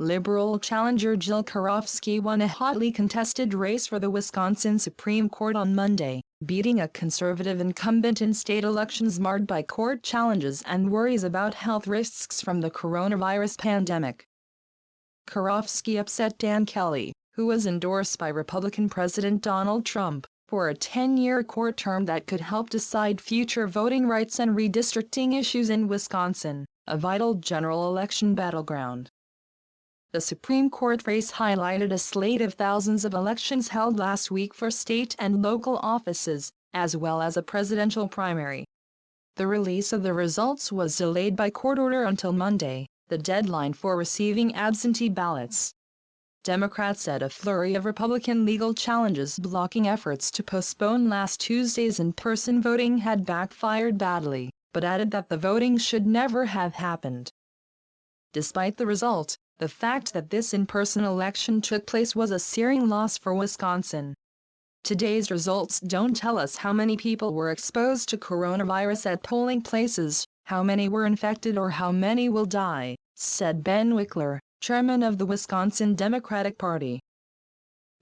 Liberal challenger Jill Karofsky won a hotly contested race for the Wisconsin Supreme Court on Monday, beating a conservative incumbent in state elections marred by court challenges and worries about health risks from the coronavirus pandemic. Karofsky upset Dan Kelly, who was endorsed by Republican President Donald Trump, for a 10-year court term that could help decide future voting rights and redistricting issues in Wisconsin, a vital general election battleground. The Supreme Court race highlighted a slate of thousands of elections held last week for state and local offices, as well as a presidential primary. The release of the results was delayed by court order until Monday, the deadline for receiving absentee ballots. Democrats said a flurry of Republican legal challenges blocking efforts to postpone last Tuesday's in-person voting had backfired badly, but added that the voting should never have happened. Despite the result, the fact that this in-person election took place was a searing loss for Wisconsin. Today's results don't tell us how many people were exposed to coronavirus at polling places, how many were infected or how many will die, said Ben Wickler, chairman of the Wisconsin Democratic Party.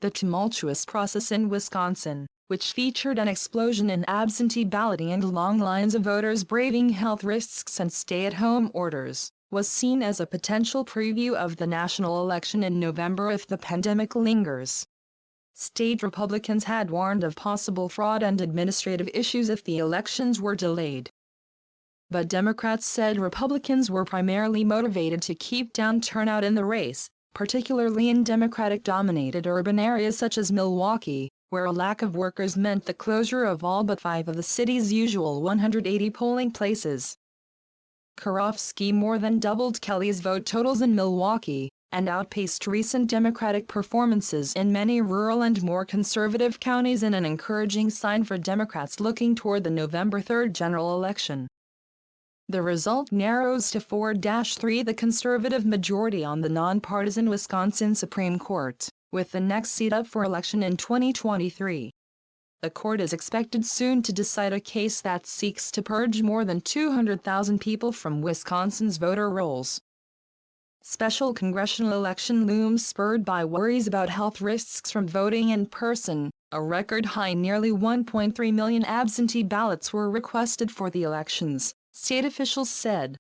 The tumultuous process in Wisconsin, which featured an explosion in absentee balloting and long lines of voters braving health risks and stay-at-home orders, was seen as a potential preview of the national election in November if the pandemic lingers. State Republicans had warned of possible fraud and administrative issues if the elections were delayed. But Democrats said Republicans were primarily motivated to keep down turnout in the race, particularly in Democratic-dominated urban areas such as Milwaukee, where a lack of workers meant the closure of all but 5 of the city's usual 180 polling places. Karofsky more than doubled Kelly's vote totals in Milwaukee, and outpaced recent Democratic performances in many rural and more conservative counties in an encouraging sign for Democrats looking toward the November 3 general election. The result narrows to 4-3 the conservative majority on the nonpartisan Wisconsin Supreme Court, with the next seat up for election in 2023. The court is expected soon to decide a case that seeks to purge more than 200,000 people from Wisconsin's voter rolls. Special congressional election looms spurred by worries about health risks from voting in person. A record high nearly 1.3 million absentee ballots were requested for the elections, state officials said.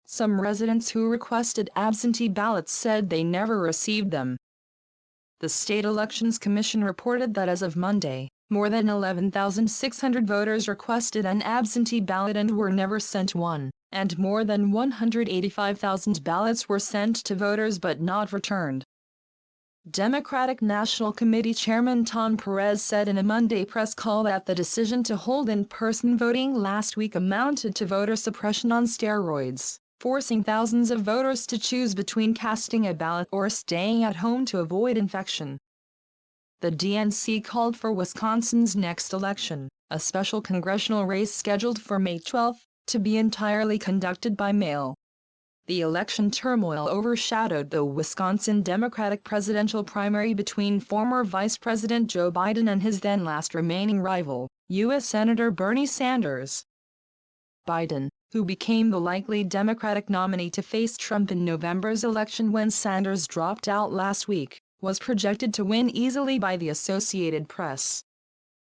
Some residents who requested absentee ballots said they never received them. The State Elections Commission reported that as of Monday, more than 11,600 voters requested an absentee ballot and were never sent one, and more than 185,000 ballots were sent to voters but not returned. Democratic National Committee Chairman Tom Perez said in a Monday press call that the decision to hold in-person voting last week amounted to voter suppression on steroids, forcing thousands of voters to choose between casting a ballot or staying at home to avoid infection. The DNC called for Wisconsin's next election, a special congressional race scheduled for May 12, to be entirely conducted by mail. The election turmoil overshadowed the Wisconsin Democratic presidential primary between former Vice President Joe Biden and his then last remaining rival, U.S. Senator Bernie Sanders. Biden, who became the likely Democratic nominee to face Trump in November's election when Sanders dropped out last week, was projected to win easily by the Associated Press.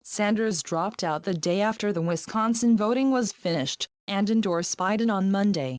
Sanders dropped out the day after the Wisconsin voting was finished, and endorsed Biden on Monday.